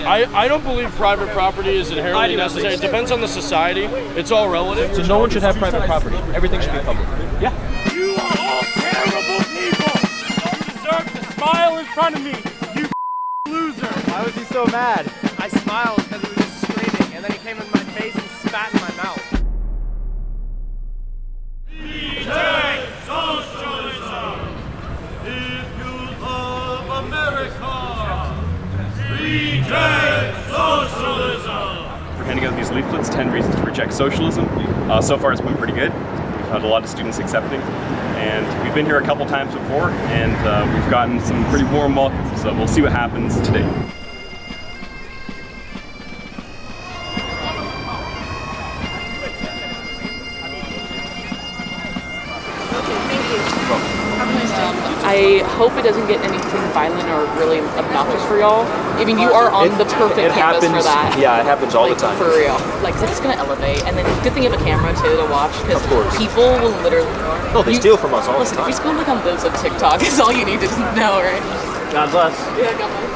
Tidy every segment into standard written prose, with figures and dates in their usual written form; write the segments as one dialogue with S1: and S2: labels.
S1: I don't believe private property is inherently necessary. It depends on the society. It's all relative.
S2: So no one should have private property. Everything should be public. Yeah.
S3: You are all terrible people. You don't deserve to smile in front of me, you loser.
S4: Why was he so mad?
S5: I smiled because he was just screaming, and then he came in my face and spat in my mouth.
S3: Reject socialism! If you love America! Reject socialism!
S6: We're handing out these leaflets, 10 reasons to reject socialism. So far it's been pretty good. We've had a lot of students accepting. And we've been here a couple times before, and we've gotten some pretty warm welcomes. So we'll see what happens today.
S7: I hope it doesn't get anything violent or really obnoxious for y'all. I mean, you are on the perfect campus for that.
S2: Yeah, it happens all the time.
S7: For real. Like, it's just gonna elevate. And then, good thing you have a camera, too, to watch, because people will literally...
S2: No, they steal from us all the time.
S7: Listen, if you scroll on those of TikTok, it's all you need to know, right?
S2: God bless.
S7: Yeah, God bless.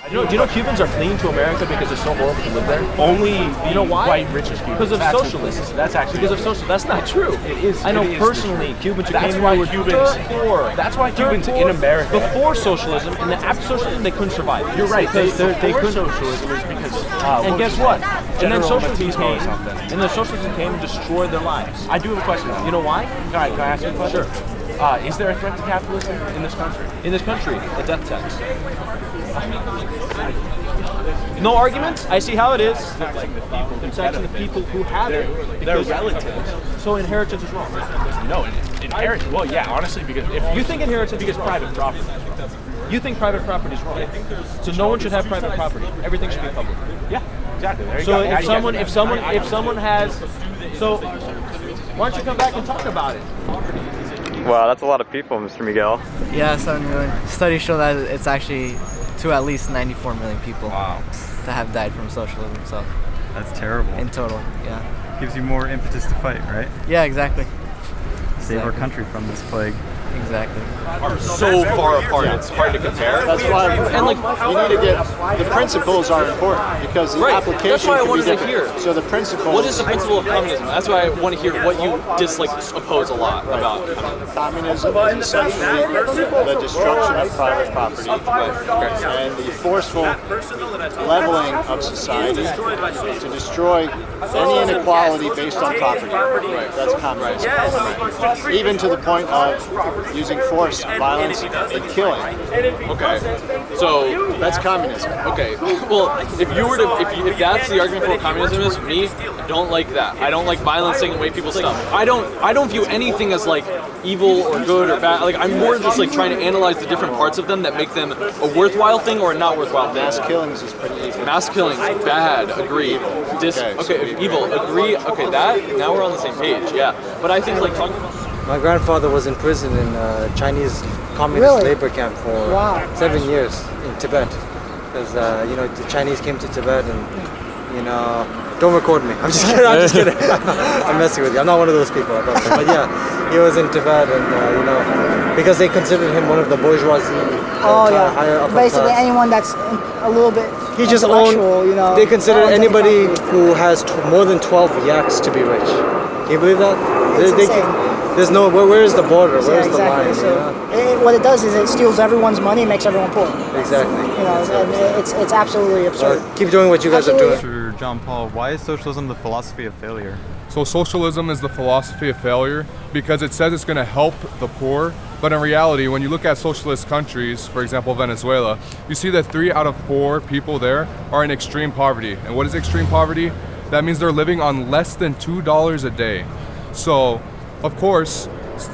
S2: Do you know Cubans are fleeing to America because it's so horrible to live there?
S1: Only
S2: why?
S1: white rich Cubans.
S2: Because of socialists.
S1: That's actually
S2: because of socialists. That's not true.
S1: It is.
S2: I know
S1: it is
S2: personally Cubans who
S1: That's
S2: came
S1: why
S2: here were
S1: Cubans.
S2: dirt poor.
S1: That's why Cubans
S2: Dirt
S1: in
S2: poor.
S1: America.
S2: Before socialism and then after socialism they couldn't survive.
S1: You're right. They
S2: couldn't.
S1: socialism is because.
S2: And guess what? And then socialism
S1: Machismo or
S2: came.
S1: something.
S2: And then socialism came and destroyed their lives.
S1: I do have a question.
S2: You know why?
S1: Can I ask you a question?
S2: Sure.
S1: Is there a threat to capitalism in this country?
S2: In this country, the death tax. No argument. I see how it is. It's actually the people who have it.
S1: They're relatives.
S2: So inheritance is wrong.
S1: No, inheritance. Well, yeah, honestly, because if
S2: You think inheritance is private property. You think private property is wrong. So no one should have private property. Everything should be public.
S1: yeah, exactly. There you
S2: So
S1: go.
S2: if someone has, so why don't you come back and talk about it?
S4: Wow, that's a lot of people, Mr. Miguel.
S8: Yeah, 7 million. Studies show that it's actually to at least 94 million people that have died from socialism. So
S4: That's terrible.
S8: in total, yeah.
S4: Gives you more impetus to fight, right?
S8: Yeah, exactly.
S4: Save our country from this plague.
S8: Exactly.
S2: Are so far apart, it's hard to compare.
S9: That's why, and like, you need to get, the principles are important, because the application
S5: That's why I
S9: can be
S5: wanted to
S9: different.
S5: hear.
S9: So the principles...
S5: What is the principle of communism? That's why I want to hear what you dislike, oppose a lot about communism.
S9: Communism is essentially the destruction of private property and the forceful leveling of society to destroy any inequality based on property. That's communism. Even to the point of using force, violence, and killing.
S5: Okay, so
S9: That's communism.
S5: okay. Well, if you were to, if that's the argument for what communism is, me, I don't like that. I don't like violence taking away people's stuff. I don't view anything as like evil or good or bad. Like I'm more just like trying to analyze the different parts of them that make them a worthwhile thing or a not worthwhile thing.
S9: Mass killings is pretty evil.
S5: Mass killings, bad, agree. Okay, evil, agree. Okay, that, now we're on the same page, yeah. But I think like talking about...
S8: My grandfather was in prison in a Chinese communist labor camp for 7 years in Tibet. Because, the Chinese came to Tibet and, don't record me. I'm just kidding, I'm messing with you. I'm not one of those people. But yeah, he was in Tibet and, because they considered him one of the bourgeoisie. Higher upper
S10: Basically,
S8: class.
S10: anyone that's a little bit
S8: He just owned,
S10: intellectual,
S8: they consider anybody who has more than 12 yaks to be rich. Can you believe that?
S10: It's insane.
S8: There's no, where is the border? Where's the line?
S10: So what it does is it steals everyone's money and makes everyone poor.
S8: Exactly.
S10: And it's absolutely absurd.
S8: Keep doing what you guys are doing.
S4: Sir John Paul, why is socialism the philosophy of failure?
S11: So socialism is the philosophy of failure because it says it's going to help the poor, but in reality, when you look at socialist countries, for example Venezuela, you see that 3 out of 4 people there are in extreme poverty. And what is extreme poverty? That means they're living on less than $2 a day. So, of course,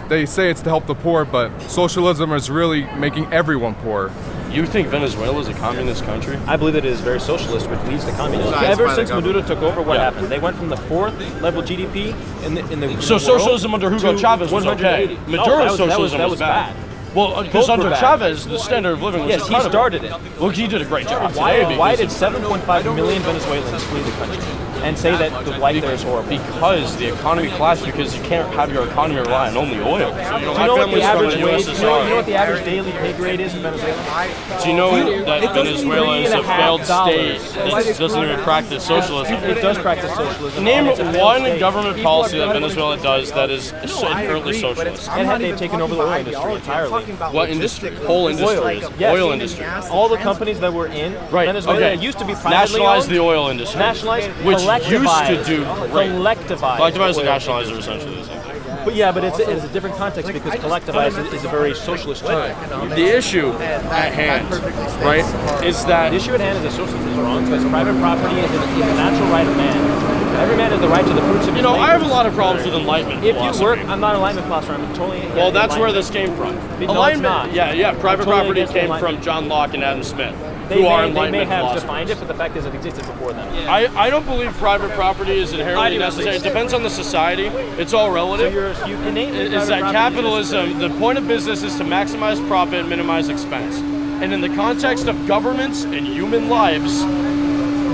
S11: they say it's to help the poor, but socialism is really making everyone poor.
S1: You think Venezuela is a communist country?
S2: I believe that it is very socialist, which leads to communism. Ever since Maduro took over, what happened? They went from the 4th level GDP in the
S1: So socialism under Hugo Chavez was okay. Maduro's socialism
S2: that
S1: was
S2: was bad.
S1: Well, because
S2: Both were
S1: under
S2: bad.
S1: Chavez, the standard of living was
S2: Yes, he
S1: incredible.
S2: started it.
S1: Well, he did a great job.
S2: Why did 7.5 million Venezuelans flee the country and say that the life there is horrible?
S1: Because the economy collapsed because you can't have your economy rely on only oil. So,
S2: Do you know what the average wage? You know what the average daily pay grade is in Venezuela?
S1: Do you know that Venezuela is a failed state that doesn't even practice socialism?
S2: It does practice socialism.
S1: Name
S2: It's a failed
S1: one
S2: state.
S1: government policy that Venezuela does that is currently socialist.
S2: And they've taken over the oil industry entirely.
S1: What industry? Whole industry.
S2: Yes.
S1: Oil industry.
S2: All the companies that were in
S1: Right.
S2: Venezuela
S1: Okay.
S2: used to be privately
S1: Nationalize
S2: owned.
S1: the oil industry.
S2: Nationalize,
S1: which used
S2: collectivize,
S1: to do right.
S2: collectivize.
S1: Collectivize and
S2: oil.
S1: nationalize are essentially the same thing.
S2: But yeah, but it's a different context because collectivize is a very socialist term.
S1: The issue at hand, right, is that
S2: The issue at hand is that socialism is wrong because private property is a natural right of man. Every man has the right to the fruits of his labor.
S1: I have a lot of problems with enlightenment
S2: If
S1: philosophy.
S2: you work, I'm not an enlightenment philosopher. I'm totally.
S1: Well, that's where this came from.
S2: No,
S1: Enlightenment,
S2: it's not.
S1: yeah. Private
S2: totally
S1: property
S2: against
S1: came
S2: enlightenment.
S1: from John Locke and Adam Smith,
S2: They
S1: who are
S2: may
S1: enlightenment
S2: have
S1: philosophers.
S2: defined it, but the fact is it existed before them.
S1: I don't believe private property is inherently necessary. It depends on the society. It's all relative.
S2: So you innately
S1: Is that capitalism, the point of business is to maximize profit and minimize expense. And in the context of governments and human lives,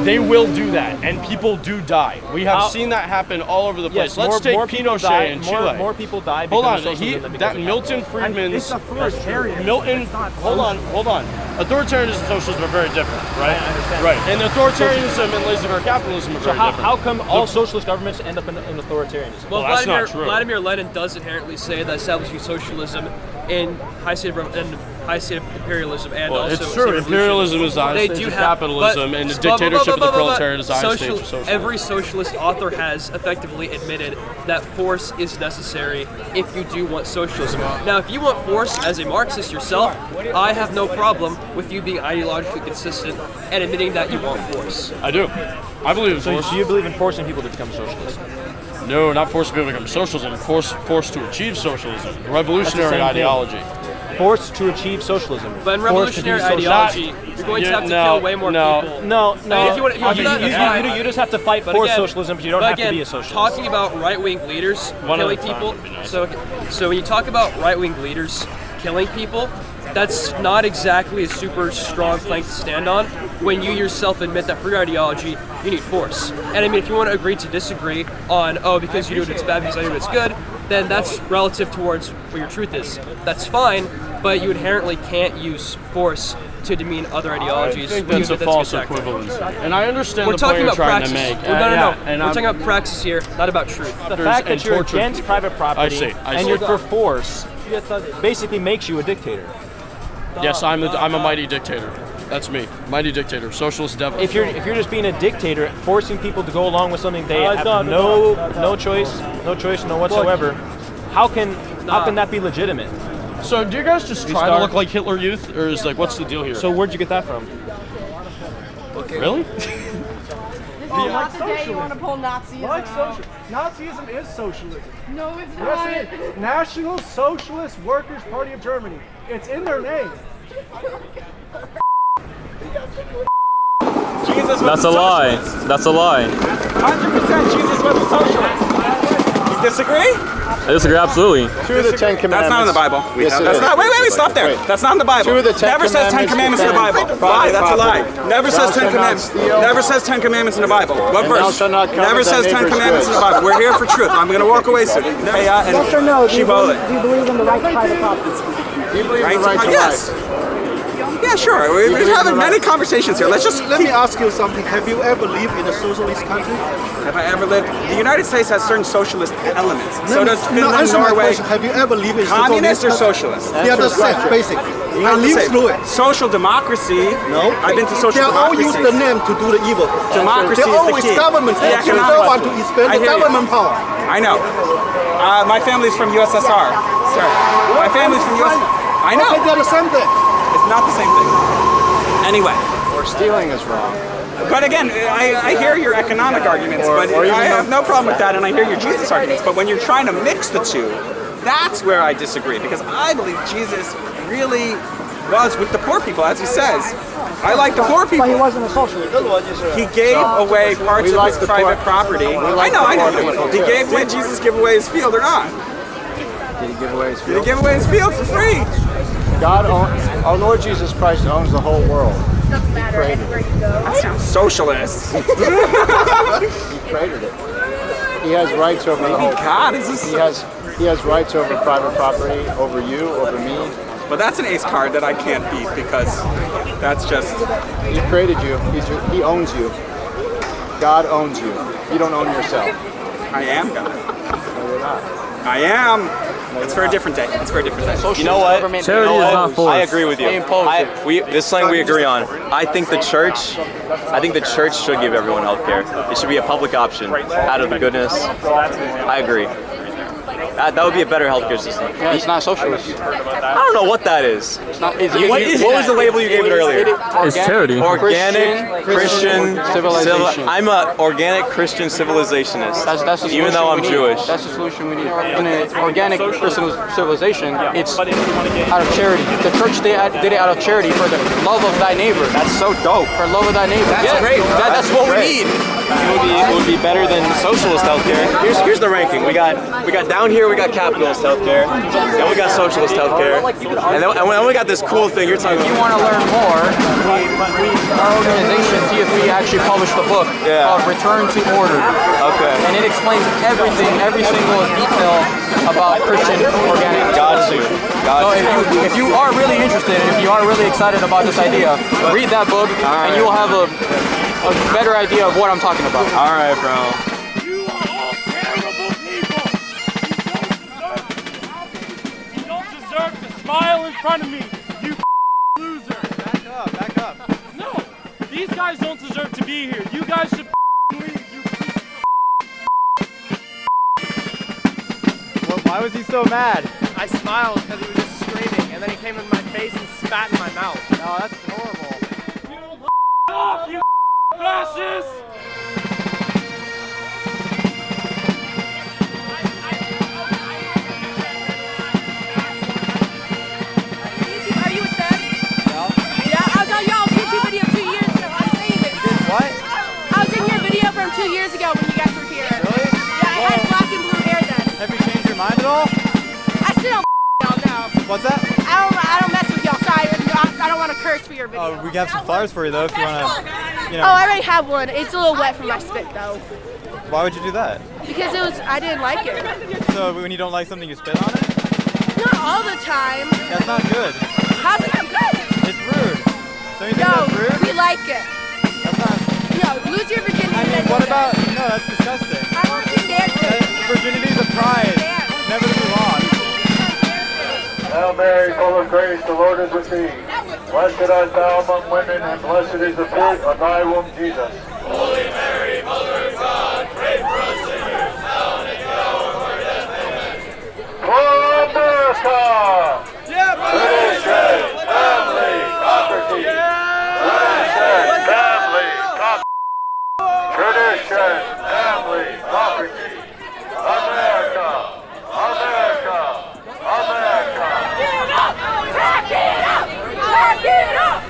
S1: they will do that, and people do die. We have seen that happen all over the place.
S2: Yes,
S1: Let's take
S2: people
S1: Pinochet
S2: die,
S1: in Chile.
S2: More people die because
S1: Hold on,
S2: of socialism than because
S1: that
S2: of
S1: Milton
S2: capitalism.
S1: Friedman's
S10: authoritarian.
S1: Milton. Hold on. Authoritarianism and socialism are very different, right?
S2: I understand.
S1: Right. And authoritarianism and laissez-faire capitalism are
S2: So
S1: very different.
S2: how come all socialist governments end up in authoritarianism?
S1: Well, that's not true.
S12: Vladimir Lenin does inherently say that establishing socialism in high state of imperialism and
S1: Well,
S12: also
S1: it's true. Imperialism is the high stage of capitalism, and the dictatorship of the proletariat is the high stage of socialism.
S12: Every socialist author has effectively admitted that force is necessary if you do want socialism. Now, if you want force as a Marxist yourself, I have no problem with you being ideologically consistent and admitting that you want force.
S1: I do. I believe in force.
S2: So you believe in forcing people to become socialists?
S1: No, not forcing people to become socialism. Force to achieve socialism. Revolutionary ideology.
S2: Forced to achieve socialism.
S12: But in revolutionary ideology, you're going to have to kill way more people.
S2: No.
S12: I mean, if you want to do that, that's fine.
S2: You just have to fight for socialism, but you don't have to be a socialist.
S12: Talking about right-wing leaders killing people. So when you talk about right-wing leaders killing people, that's not exactly a super strong plank to stand on when you yourself admit that for your ideology, you need force. And I mean, if you want to agree to disagree on, because you do it, it's bad, because I do it, it's good, then that's relative towards what your truth is. That's fine, but you inherently can't use force to demean other ideologies.
S1: I think that's a false equivalency. And I understand the point you're trying to make.
S12: No. We're talking about praxis here, not about truth.
S2: The fact that you're against private property
S1: I see.
S2: you're for force basically makes you a dictator.
S1: Yes, I'm a mighty dictator. That's me, mighty dictator, socialist devil.
S2: If you're just being a dictator, forcing people to go along with something they have no choice whatsoever, how can that be legitimate?
S1: So do you guys just try to look like Hitler Youth, or is what's the deal here?
S2: So where'd you get that from?
S1: Really?
S13: Oh, not the day you want to pull Nazism out.
S10: Nazism is socialism.
S13: No, it's not.
S10: Yes, it is. National Socialist Workers' Party of Germany. It's in their name.
S5: That's a lie. That's a lie.
S14: 100% Jesus was a socialist. You disagree?
S5: I disagree, absolutely.
S9: Two of the Ten Commandments.
S14: That's not in the Bible.
S9: That's not.
S14: Wait, stop there. That's not in the Bible.
S9: Two of the Ten
S14: Never says 10 Commandments in the Bible. Lie, that's a lie. Never says 10 Commandments. Never says 10 Commandments in the Bible. What verse? Never says 10 Commandments in the Bible. We're here for truth. I'm going to walk away soon.
S10: Yes or no? Do you believe in the right to private property?
S9: Do you believe in the right to
S14: Yes. Yeah, sure. We're having many conversations here. Let
S10: me ask you something. Have you ever lived in a socialist country?
S14: Have I ever lived? The United States has certain socialist elements. So does Finland,
S10: answer my
S14: Norway.
S10: question. Have you ever lived in a
S14: Communist or
S10: socialist
S14: socialist?
S10: Yeah, that's it, basically. I lived through it.
S14: Social democracy.
S10: No.
S14: I've been to social
S10: They all
S14: democracy.
S10: use the name to do the evil.
S14: Democracy
S10: They
S14: is the
S10: always
S14: key.
S10: government.
S14: The
S10: They
S14: economic
S10: don't want to spend
S14: I
S10: the
S14: hear you.
S10: government power.
S14: I know. My family's from USSR. Sir. My family's from USSR. I know.
S10: Okay, they're the same thing.
S14: It's not the same thing. Anyway.
S9: Or stealing is wrong.
S14: But again, I hear your economic arguments, but I have no problem with that, and I hear your Jesus arguments. But when you're trying to mix the two, that's where I disagree, because I believe Jesus really was with the poor people, as he says. I like the poor people.
S10: But he wasn't a socialist.
S14: He gave away parts of his private property. I know. He gave away. Jesus give away his field or not?
S9: Did he give away his
S14: Did he
S9: field?
S14: give away his field for free?
S9: Our Lord Jesus Christ owns the whole world.
S13: Doesn't matter anywhere you go.
S14: That sounds socialist.
S9: He created it. He has rights over the whole.
S14: God, is this?
S9: He has rights over private property, over you, over me.
S14: But that's an ace card that I can't beat because that's just.
S9: He created you. He owns you. God owns you. You don't own yourself.
S14: I am God.
S9: No, you're not.
S14: I am. It's for a different day. It's for a different day.
S15: You know what? I agree with you. This is something we agree on. I think the church should give everyone health care. It should be a public option out of the goodness. I agree. That would be a better healthcare system.
S16: Yeah, it's not socialist.
S15: I don't know what that is.
S16: What
S15: was the label you gave it earlier?
S16: It's charity.
S15: Organic Christian
S16: civilization.
S15: I'm an organic Christian civilizationist.
S16: That's the
S15: even though I'm
S16: solution we need.
S15: Jewish.
S16: That's the solution we need. In an organic Christian civilization, it's out of charity. The church did it out of charity for the love of thy neighbor.
S15: That's so dope.
S16: For love of thy neighbor.
S15: That's great.
S16: That's what we need.
S15: It would be better than socialist healthcare. Here's the ranking. We got down here. We got capitalist healthcare. Then we got socialist healthcare. And then we got this cool thing you're talking
S16: If you
S15: about.
S16: want to learn more, our organization TFP actually published a book called Return to Order.
S15: Okay.
S16: And it explains everything, every single detail about Christian organic.
S15: Got you.
S16: So if you are really interested, and if you are really excited about this idea, read that book, and you will have a better idea of what I'm talking about.
S15: All right, bro.
S3: You are all terrible people. You don't deserve to smile in front of me. You loser.
S4: Back up.
S3: No, these guys don't deserve to be here. You guys should leave. You
S4: Why was he so mad?
S2: I smiled because he was just screaming, and then he came in my face and spat in my mouth.
S4: No, that's horrible.
S3: off, you fascists!
S13: Are you with them? Yeah, I was on y'all's YouTube video 2 years ago. I'm famous.
S4: What?
S13: I was in your video from 2 years ago when you guys were here.
S4: Really?
S13: Yeah, I had black and blue hair then.
S4: Have you changed your mind at all?
S13: I still don't y'all now.
S4: What's that?
S13: I don't mess with y'all. Sorry, I don't want to curse for your video.
S4: Oh, we have some flowers for you though if you want to,
S13: Oh, I already have one. It's a little wet from my spit though.
S4: Why would you do that?
S13: Because I didn't like it.
S4: So when you don't like something, you spit on it?
S13: Not all the time.
S4: That's not good.
S13: How's it not good?
S4: It's rude. Don't you think
S13: No,
S4: that's rude?
S13: we like it.
S4: That's not.
S13: No, lose your virginity.
S4: I mean, what about? No, that's disgusting.
S13: I want to dance.
S4: Virginity is a prize, never to be lost.
S17: Hail Mary, full of grace, the Lord is with thee. Blessed art thou among women, and blessed is the fruit of thy womb, Jesus.
S3: Holy Mary, Mother of God, pray for us sinners, now and at the hour of our death. Amen.
S17: For America! Tradition, family, property. Tradition, family, property. Tradition, family, property. America, America, America.
S13: Back it up! Back it up!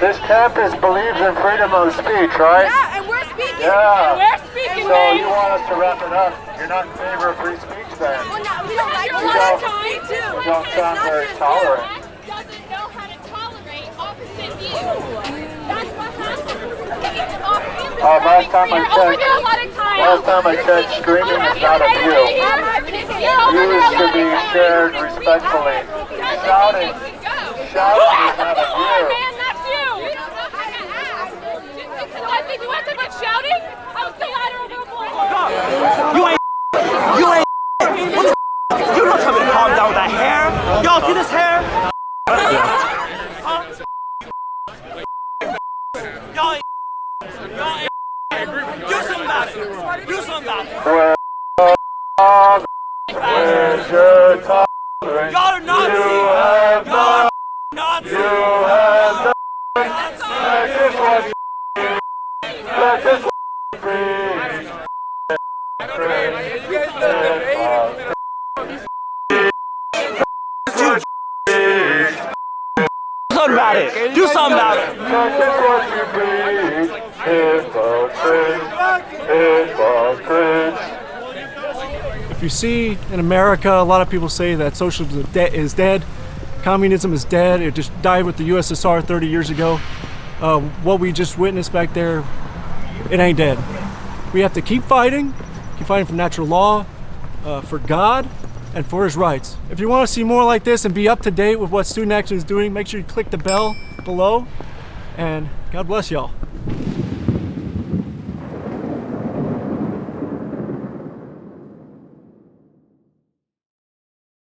S17: This campus believes in freedom of speech, right?
S13: Yeah, and we're speaking.
S17: Yeah.
S13: And we're speaking.
S17: So you want us to wrap it up? You're not in favor of free speech then?
S13: Well, no, we don't like
S17: You
S13: a lot of
S17: don't-
S13: time too.
S17: You don't sound very tolerant.
S18: Doesn't know how to tolerate opposite views. That's what happens.
S17: Last time I
S18: You're over
S17: checked,
S18: there a lot of time.
S17: last time I checked, screaming is not a view. Views should be shared respectfully. Shouting is not a view.
S18: Man, that's you. I think you want to talk about shouting? I was still louder over the floor.
S14: You ain't. What the You don't tell me to calm down with that hair. Y'all see this hair? Y'all ain't. Do something about it. Do something about it.
S17: Where's your tolerance?
S14: Y'all are Nazis.
S17: You have
S14: Y'all are
S17: done.
S14: Nazis.
S17: You have done. Let this one be. Let this one be.
S14: Do something about it. Do something about it.
S17: Let this one be. Hypocrite. Hypocrite.
S10: If you see in America, a lot of people say that socialism is dead, communism is dead, it just died with the USSR 30 years ago. What we just witnessed back there, it ain't dead. We have to keep fighting for natural law, for God, and for his rights. If you want to see more like this and be up to date with what Student Action is doing, make sure you click the bell below, and God bless y'all.